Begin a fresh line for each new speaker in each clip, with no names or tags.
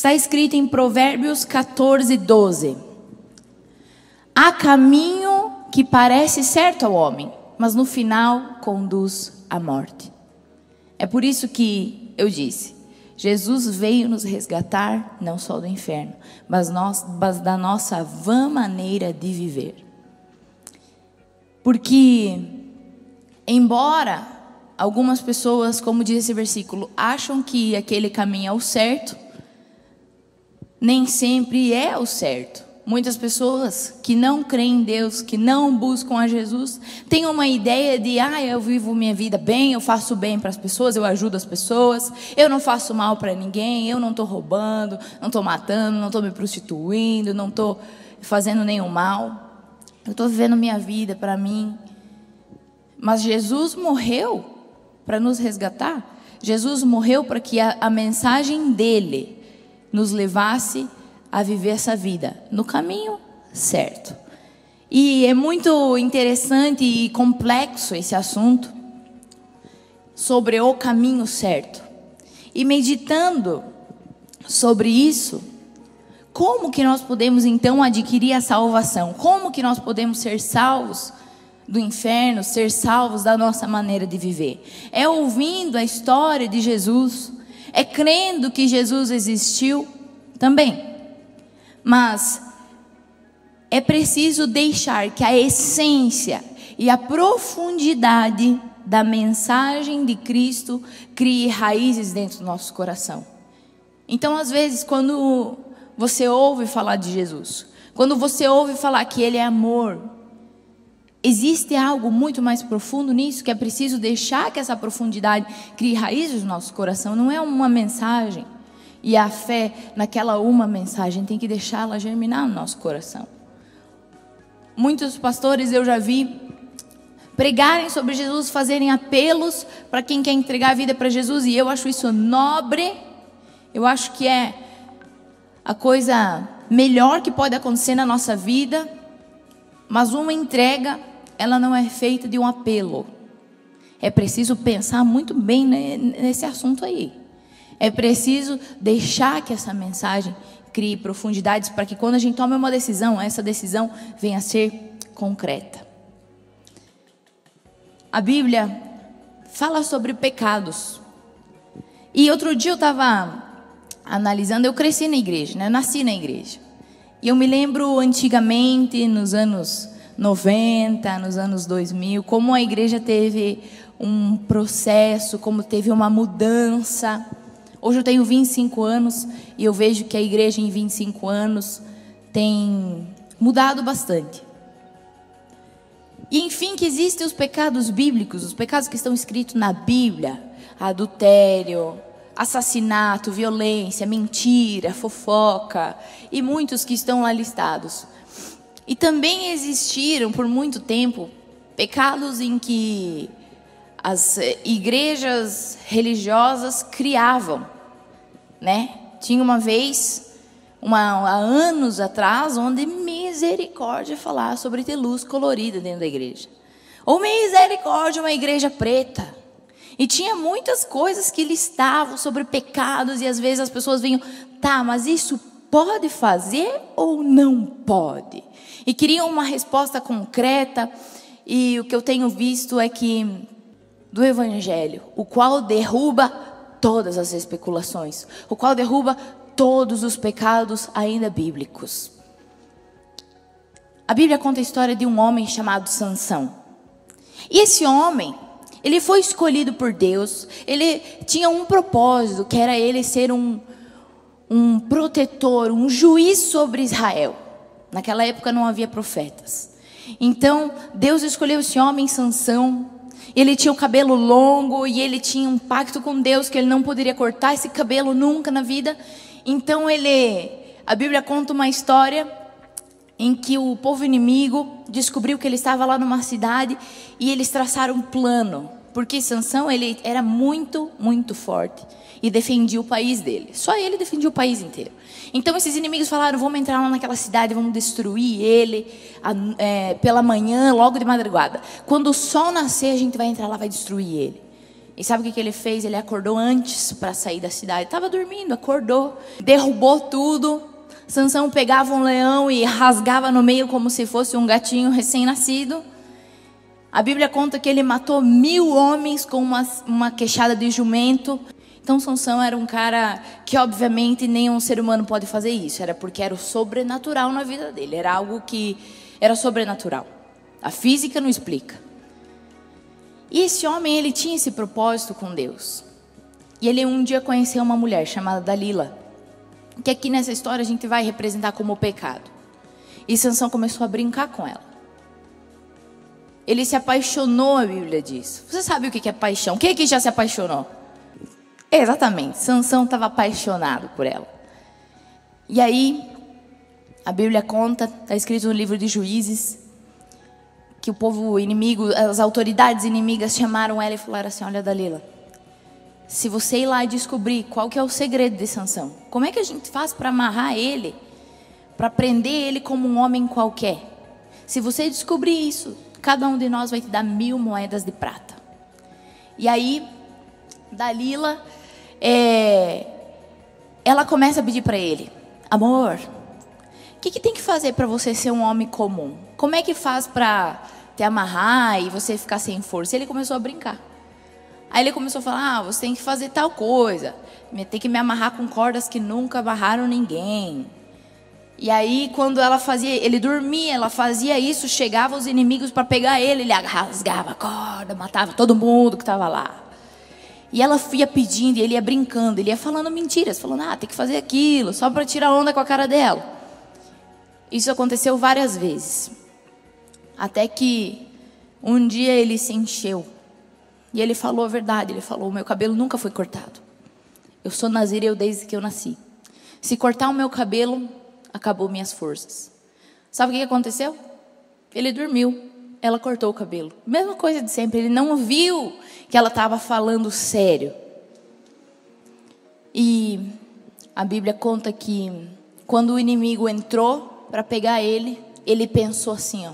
Está escrito em Provérbios 14:12. Há caminho que parece certo ao homem, mas no final conduz à morte. É por isso que eu disse, Jesus veio nos resgatar não só do inferno, mas da nossa vã maneira de viver. Porque, embora algumas pessoas, como diz esse versículo, acham que aquele caminho é o certo, nem sempre é o certo. Muitas pessoas que não creem em Deus, que não buscam a Jesus, têm uma ideia de, eu vivo minha vida bem, eu faço bem para as pessoas, eu ajudo as pessoas, eu não faço mal para ninguém, eu não estou roubando, não estou matando, não estou me prostituindo, não estou fazendo nenhum mal, eu estou vivendo minha vida para mim. Mas Jesus morreu para nos resgatar. Jesus morreu para que a mensagem dele nos levasse a viver essa vida no caminho certo. E é muito interessante e complexo esse assunto sobre o caminho certo. E meditando sobre isso, como que nós podemos então adquirir a salvação? Como que nós podemos ser salvos do inferno, ser salvos da nossa maneira de viver? É ouvindo a história de Jesus, é crendo que Jesus existiu também. Mas é preciso deixar que a essência e a profundidade da mensagem de Cristo crie raízes dentro do nosso coração. Então, às vezes, quando você ouve falar de Jesus, quando você ouve falar que Ele é amor, existe algo muito mais profundo nisso, que é preciso deixar que essa profundidade crie raízes no nosso coração. Não é uma mensagem. E a fé naquela uma mensagem tem que deixá-la germinar no nosso coração. Muitos pastores eu já vi pregarem sobre Jesus, fazerem apelos para quem quer entregar a vida para Jesus, e eu acho isso nobre. Eu acho que é a coisa melhor que pode acontecer na nossa vida. Mas uma entrega, ela não é feita de um apelo. É preciso pensar muito bem nesse assunto aí. É preciso deixar que essa mensagem crie profundidades para que quando a gente tome uma decisão, essa decisão venha a ser concreta. A Bíblia fala sobre pecados. E outro dia eu estava analisando, eu cresci na igreja, né? Eu nasci na igreja. E eu me lembro antigamente, nos anos 90, nos anos 2000, como a igreja teve um processo, como teve uma mudança. Hoje eu tenho 25 anos e eu vejo que a igreja em 25 anos tem mudado bastante. E enfim, que existem os pecados bíblicos, os pecados que estão escritos na Bíblia: adultério, assassinato, violência, mentira, fofoca, e muitos que estão lá listados. E também existiram por muito tempo pecados em que as igrejas religiosas criavam, né? Tinha uma vez, há anos atrás, onde misericórdia falar sobre ter luz colorida dentro da igreja. Ou misericórdia, uma igreja preta. E tinha muitas coisas que listavam sobre pecados, e às vezes as pessoas vinham, mas isso pode fazer ou não pode? E queriam uma resposta concreta. E o que eu tenho visto é que do Evangelho, o qual derruba todas as especulações, o qual derruba todos os pecados ainda bíblicos. A Bíblia conta a história de um homem chamado Sansão. E esse homem, ele foi escolhido por Deus. Ele tinha um propósito, que era ele ser um protetor, um juiz sobre Israel. Naquela época não havia profetas. Então Deus escolheu esse homem, Sansão. Ele tinha o cabelo longo e ele tinha um pacto com Deus que ele não poderia cortar esse cabelo nunca na vida. Então a Bíblia conta uma história em que o povo inimigo descobriu que ele estava lá numa cidade e eles traçaram um plano. Porque Sansão, ele era muito, muito forte e defendia o país dele. Só ele defendia o país inteiro. Então esses inimigos falaram: vamos entrar lá naquela cidade, vamos destruir ele pela manhã, logo de madrugada. Quando o sol nascer, a gente vai entrar lá, vai destruir ele. E sabe o que ele fez? Ele acordou antes para sair da cidade. Estava dormindo, acordou, derrubou tudo. Sansão pegava um leão e rasgava no meio como se fosse um gatinho recém-nascido. A Bíblia conta que ele matou 1000 homens com uma queixada de jumento. Então Sansão era um cara que obviamente nenhum ser humano pode fazer isso. Era porque era o sobrenatural na vida dele. Era algo que era sobrenatural. A física não explica. E esse homem, ele tinha esse propósito com Deus. E ele um dia conheceu uma mulher chamada Dalila, que aqui nessa história a gente vai representar como pecado. E Sansão começou a brincar com ela. Ele se apaixonou, a Bíblia diz. Você sabe o que é paixão? Quem aqui já se apaixonou? Exatamente, Sansão estava apaixonado por ela. E aí, a Bíblia conta, está escrito no livro de Juízes, que o povo inimigo, as autoridades inimigas chamaram ela e falaram assim: olha, Dalila, se você ir lá e descobrir qual que é o segredo de Sansão, como é que a gente faz para amarrar ele, para prender ele como um homem qualquer? Se você descobrir isso, cada um de nós vai te dar 1000 moedas de prata. E aí, Dalila, ela começa a pedir para ele: amor, o que tem que fazer para você ser um homem comum? Como é que faz para te amarrar e você ficar sem força? E ele começou a brincar. Aí ele começou a falar: você tem que fazer tal coisa, tem que me amarrar com cordas que nunca amarraram ninguém. E aí quando ela fazia, ele dormia, ela fazia isso, chegavam os inimigos para pegar ele rasgava a corda, matava todo mundo que estava lá. E ela ia pedindo, e ele ia brincando, ele ia falando mentiras, falando: tem que fazer aquilo, só para tirar onda com a cara dela. Isso aconteceu várias vezes. Até que um dia ele se encheu. E ele falou a verdade. Ele falou: o meu cabelo nunca foi cortado. Eu sou nazireu desde que eu nasci. Se cortar o meu cabelo, acabou minhas forças. Sabe o que aconteceu? Ele dormiu. Ela cortou o cabelo. Mesma coisa de sempre. Ele não viu que ela estava falando sério. E a Bíblia conta que quando o inimigo entrou para pegar ele, ele pensou assim: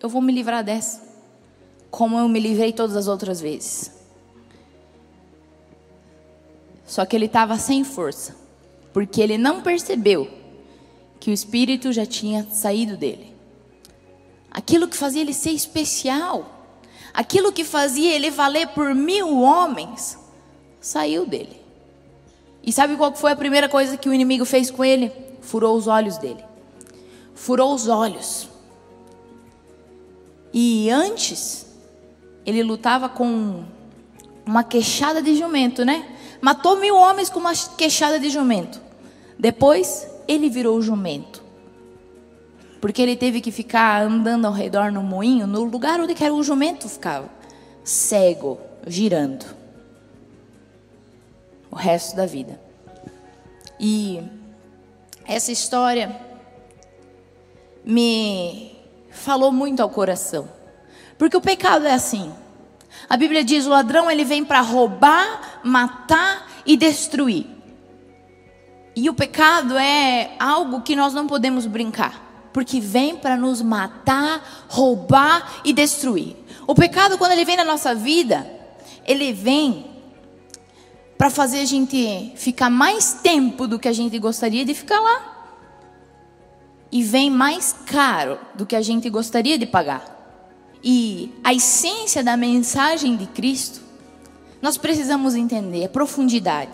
eu vou me livrar dessa, como eu me livrei todas as outras vezes. Só que ele estava sem força, porque ele não percebeu que o espírito já tinha saído dele. Aquilo que fazia ele ser especial, aquilo que fazia ele valer por 1000 homens, saiu dele. E sabe qual foi a primeira coisa que o inimigo fez com ele? Furou os olhos dele. Furou os olhos. E antes, ele lutava com uma queixada de jumento, né? Matou 1000 homens com uma queixada de jumento. Depois, ele virou jumento. Porque ele teve que ficar andando ao redor no moinho, no lugar onde que era o jumento ficava. Cego, girando. O resto da vida. E essa história me falou muito ao coração, porque o pecado é assim. A Bíblia diz: o ladrão ele vem para roubar, matar e destruir. E o pecado é algo que nós não podemos brincar, porque vem para nos matar, roubar e destruir. O pecado, quando ele vem na nossa vida, ele vem para fazer a gente ficar mais tempo do que a gente gostaria de ficar lá. E vem mais caro do que a gente gostaria de pagar. E a essência da mensagem de Cristo, nós precisamos entender a profundidade.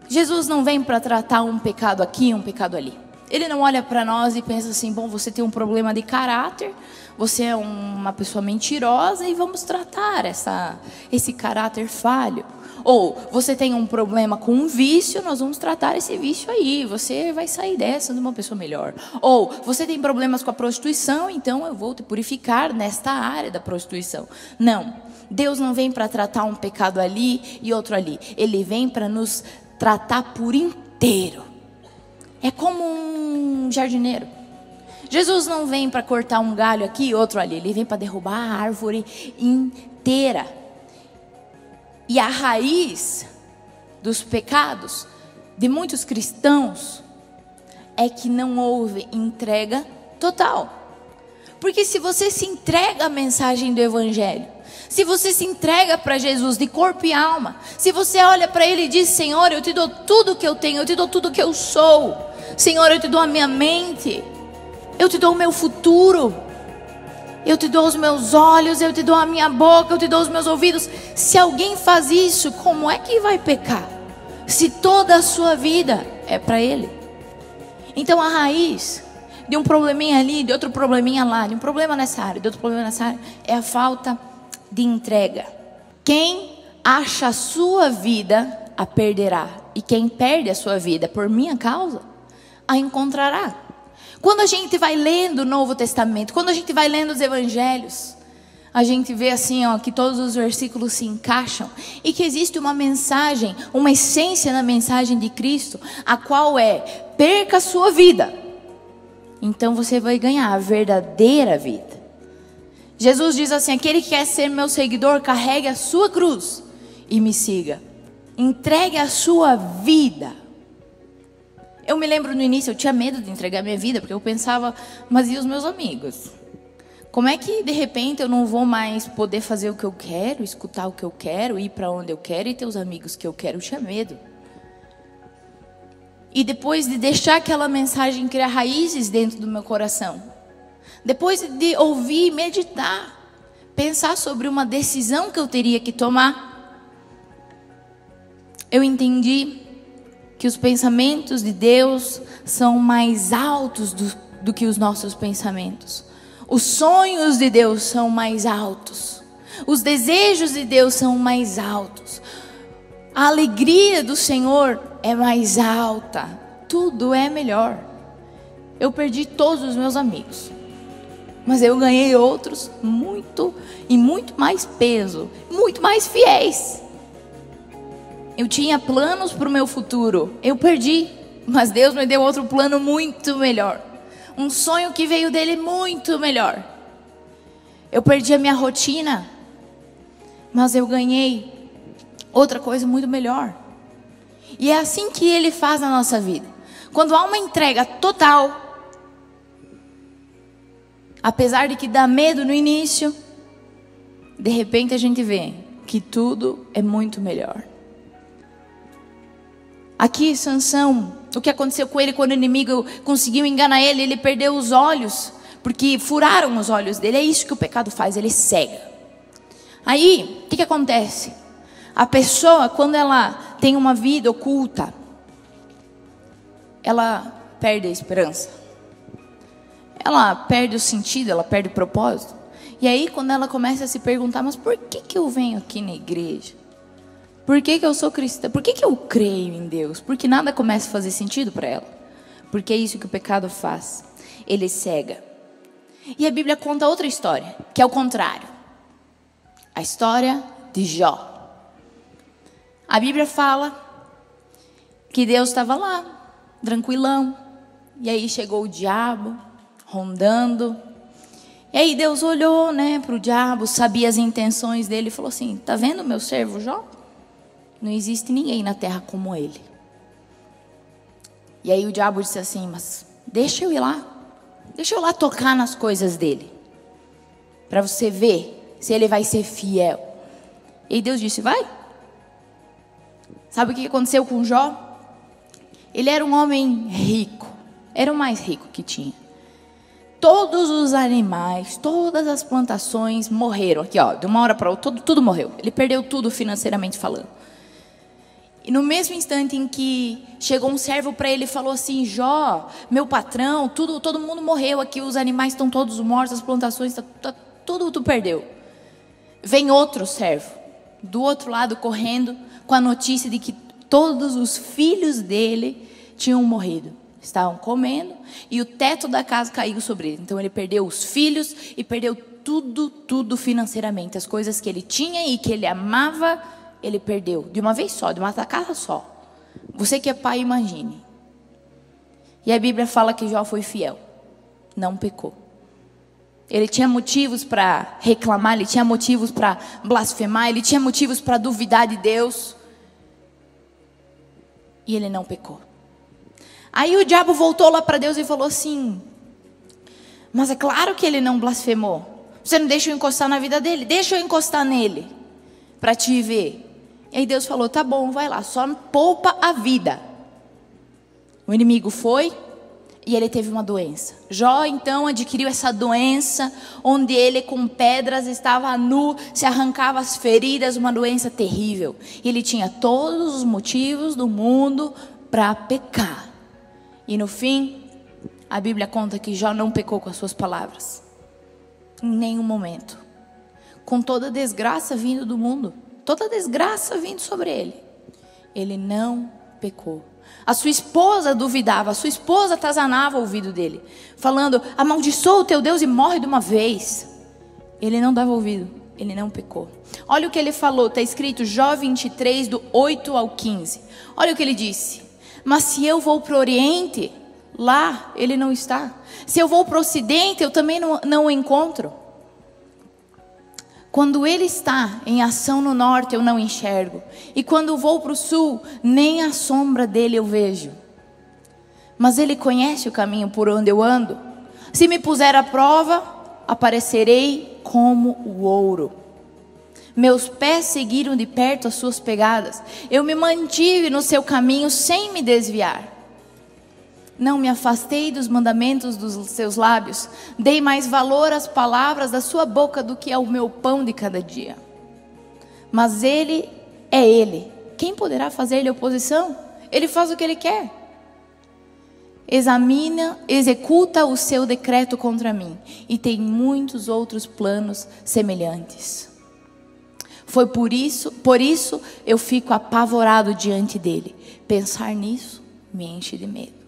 Jesus não vem para tratar um pecado aqui, um pecado ali. Ele não olha para nós e pensa assim: bom, você tem um problema de caráter, você é uma pessoa mentirosa e vamos tratar esse caráter falho. Ou você tem um problema com um vício, nós vamos tratar esse vício aí, você vai sair dessa de uma pessoa melhor. Ou você tem problemas com a prostituição, então eu vou te purificar nesta área da prostituição. Não, Deus não vem para tratar um pecado ali e outro ali. Ele vem para nos tratar por inteiro. É como um jardineiro. Jesus não vem para cortar um galho aqui e outro ali. Ele vem para derrubar a árvore inteira. E a raiz dos pecados de muitos cristãos é que não houve entrega total. Porque se você se entrega à mensagem do Evangelho, Se você se entrega para Jesus de corpo e alma, se você olha para Ele e diz: Senhor, eu te dou tudo o que eu tenho, eu te dou tudo o que eu sou. Senhor, eu te dou a minha mente, eu te dou o meu futuro, eu te dou os meus olhos, eu te dou a minha boca, eu te dou os meus ouvidos. Se alguém faz isso, como é que vai pecar? Se toda a sua vida é para Ele. Então a raiz de um probleminha ali, de outro probleminha lá, de um problema nessa área, de outro problema nessa área, é a falta de entrega. Quem acha a sua vida, a perderá. E quem perde a sua vida por minha causa, a encontrará. Quando a gente vai lendo o Novo Testamento, quando a gente vai lendo os Evangelhos, a gente vê assim, ó, que todos os versículos se encaixam e que existe uma mensagem, uma essência na mensagem de Cristo, a qual é: perca a sua vida, então você vai ganhar a verdadeira vida. Jesus diz assim: aquele que quer ser meu seguidor, carregue a sua cruz e me siga. Entregue a sua vida. Eu me lembro no início, eu tinha medo de entregar minha vida, porque eu pensava: mas e os meus amigos? Como é que de repente eu não vou mais poder fazer o que eu quero, escutar o que eu quero, ir para onde eu quero e ter os amigos que eu quero? Eu tinha medo. E depois de deixar aquela mensagem criar raízes dentro do meu coração, depois de ouvir, meditar, pensar sobre uma decisão que eu teria que tomar, eu entendi que os pensamentos de Deus são mais altos do que os nossos pensamentos. Os sonhos de Deus são mais altos. Os desejos de Deus são mais altos. A alegria do Senhor é mais alta. Tudo é melhor. Eu perdi todos os meus amigos, mas eu ganhei outros muito mais peso, muito mais fiéis. Eu tinha planos para o meu futuro, eu perdi, mas Deus me deu outro plano muito melhor. Um sonho que veio dele muito melhor. Eu perdi a minha rotina, mas eu ganhei outra coisa muito melhor. E é assim que Ele faz na nossa vida. Quando há uma entrega total, apesar de que dá medo no início, de repente a gente vê que tudo é muito melhor. Aqui Sansão, o que aconteceu com ele quando o inimigo conseguiu enganar ele, ele perdeu os olhos, porque furaram os olhos dele. É isso que o pecado faz, ele cega. Aí, o que acontece? A pessoa, quando ela tem uma vida oculta, ela perde a esperança, ela perde o sentido, ela perde o propósito. E aí quando ela começa a se perguntar: mas por que eu venho aqui na igreja? Por que eu sou cristã? Por que eu creio em Deus? Porque nada começa a fazer sentido para ela. Porque é isso que o pecado faz, ele cega. E a Bíblia conta outra história, que é o contrário. A história de Jó. A Bíblia fala que Deus estava lá, tranquilão. E aí chegou o diabo, rondando. E aí Deus olhou, para o diabo, sabia as intenções dele e falou assim: tá vendo meu servo Jó? Não existe ninguém na terra como ele. E aí o diabo disse assim: mas deixa eu ir lá. Deixa eu lá tocar nas coisas dele, para você ver se ele vai ser fiel. E Deus disse: vai. Sabe o que aconteceu com Jó? Ele era um homem rico. Era o mais rico que tinha. Todos os animais, todas as plantações morreram. Aqui, ó, de uma hora para outra, tudo morreu. Ele perdeu tudo financeiramente falando. E no mesmo instante em que chegou um servo para ele e falou assim: Jó, meu patrão, todo mundo morreu aqui, os animais estão todos mortos, as plantações, tudo tu perdeu. Vem outro servo, do outro lado correndo, com a notícia de que todos os filhos dele tinham morrido. Estavam comendo e o teto da casa caiu sobre ele. Então ele perdeu os filhos e perdeu tudo financeiramente. As coisas que ele tinha e que ele amava, ele perdeu de uma vez só, de uma tacada só. Você que é pai, imagine. E a Bíblia fala que Jó foi fiel, não pecou. Ele tinha motivos para reclamar, ele tinha motivos para blasfemar, ele tinha motivos para duvidar de Deus. E ele não pecou. Aí o diabo voltou lá para Deus e falou assim: mas é claro que ele não blasfemou. Você não deixa eu encostar na vida dele? Deixa eu encostar nele, para te ver. E aí Deus falou, tá bom, vai lá, só poupa a vida. O inimigo foi e ele teve uma doença. Jó então adquiriu essa doença, onde ele com pedras estava nu, se arrancava as feridas, uma doença terrível. Ele tinha todos os motivos do mundo para pecar. E no fim, a Bíblia conta que Jó não pecou com as suas palavras. Em nenhum momento. Com toda a desgraça vindo do mundo, toda a desgraça vindo sobre ele, ele não pecou. A sua esposa duvidava, a sua esposa atazanava o ouvido dele, falando, amaldiçoa o teu Deus e morre de uma vez. Ele não dava ouvido, ele não pecou. Olha o que ele falou, está escrito Jó 23, do 8 ao 15. Olha o que ele disse: mas se eu vou para o Oriente, lá ele não está. Se eu vou para o Ocidente, eu também não o encontro. Quando ele está em ação no norte, eu não enxergo. E quando vou para o sul, nem a sombra dele eu vejo. Mas ele conhece o caminho por onde eu ando. Se me puser à prova, aparecerei como o ouro. Meus pés seguiram de perto as suas pegadas. Eu me mantive no seu caminho sem me desviar. Não me afastei dos mandamentos dos seus lábios. Dei mais valor às palavras da sua boca do que ao meu pão de cada dia. Mas ele é ele. Quem poderá fazer-lhe oposição? Ele faz o que ele quer. Executa o seu decreto contra mim. E tem muitos outros planos semelhantes. Por isso eu fico apavorado diante dele. Pensar nisso me enche de medo.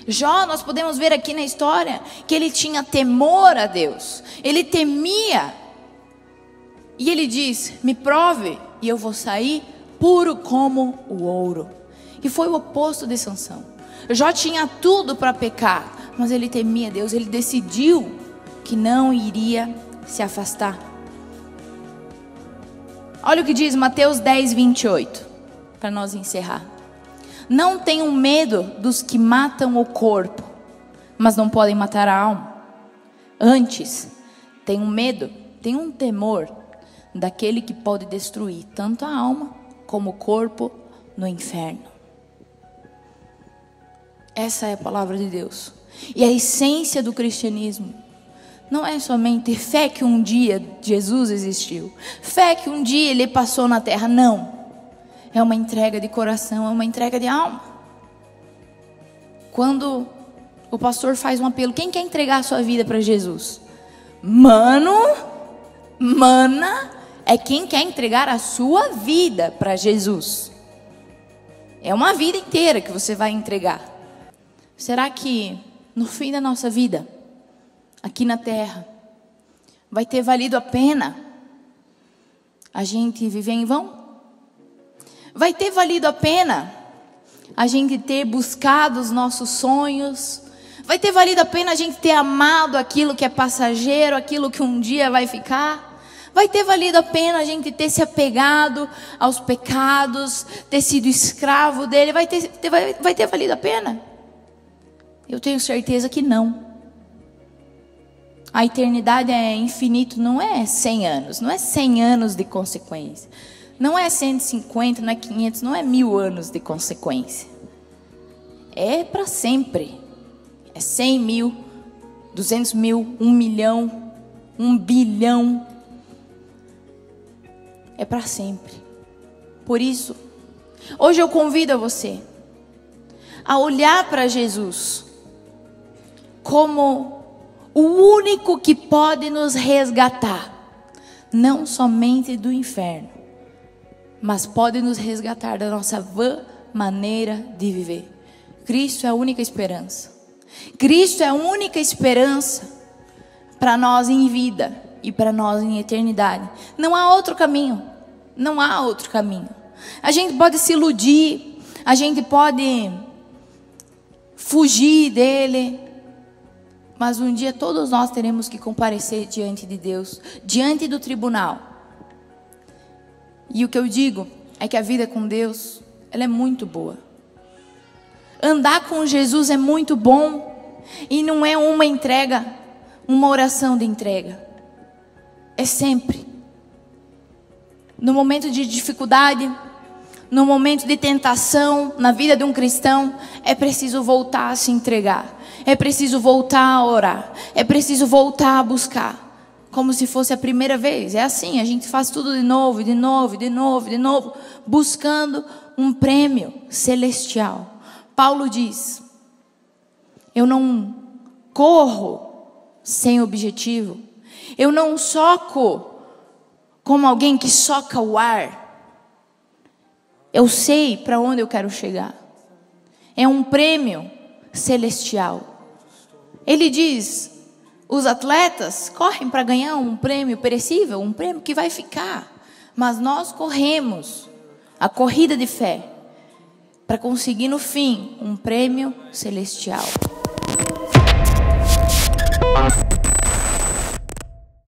Jó, nós podemos ver aqui na história que ele tinha temor a Deus, ele temia, e ele diz, me prove e eu vou sair puro como o ouro. E foi o oposto de Sansão. Jó tinha tudo para pecar, mas ele temia Deus, ele decidiu que não iria se afastar. Olha o que diz Mateus 10, 28, para nós encerrar. Não tenham medo dos que matam o corpo, mas não podem matar a alma. Antes, tenham medo, tenham um temor daquele que pode destruir tanto a alma como o corpo no inferno. Essa é a palavra de Deus. E a essência do cristianismo não é somente fé que um dia Jesus existiu, fé que um dia ele passou na terra, não. É uma entrega de coração, é uma entrega de alma. Quando o pastor faz um apelo, quem quer entregar a sua vida para Jesus? Mana, é quem quer entregar a sua vida para Jesus. É uma vida inteira que você vai entregar. Será que no fim da nossa vida, aqui na terra, vai ter valido a pena a gente viver em vão? Vai ter valido a pena a gente ter buscado os nossos sonhos? Vai ter valido a pena a gente ter amado aquilo que é passageiro, aquilo que um dia vai ficar? Vai ter valido a pena a gente ter se apegado aos pecados, ter sido escravo dele? Vai ter valido a pena? Eu tenho certeza que não. A eternidade é infinito, não é 100 anos, não é 100 anos de consequência. Não é 150, não é 500, não é 1000 anos de consequência. É para sempre. É 100 mil, 200 mil, 1 milhão, 1 bilhão. É para sempre. Por isso, hoje eu convido a você a olhar para Jesus como o único que pode nos resgatar, não somente do inferno, mas pode nos resgatar da nossa vã maneira de viver. Cristo é a única esperança. Cristo é a única esperança para nós em vida e para nós em eternidade. Não há outro caminho. Não há outro caminho. A gente pode se iludir, a gente pode fugir dele, mas um dia todos nós teremos que comparecer diante de Deus, diante do tribunal. E o que eu digo é que a vida com Deus, ela é muito boa. Andar com Jesus é muito bom. E não é uma entrega, uma oração de entrega. é sempre. No momento de dificuldade, no momento de tentação, na vida de um cristão, é preciso voltar a se entregar. É preciso voltar a orar. É preciso voltar a buscar. Como se fosse a primeira vez. É assim, a gente faz tudo de novo, de novo, de novo, de novo, buscando um prêmio celestial. Paulo diz: eu não corro sem objetivo. Eu não soco como alguém que soca o ar. Eu sei para onde eu quero chegar. É um prêmio celestial. Ele diz: os atletas correm para ganhar um prêmio perecível, um prêmio que vai ficar. Mas nós corremos a corrida de fé para conseguir no fim um prêmio celestial.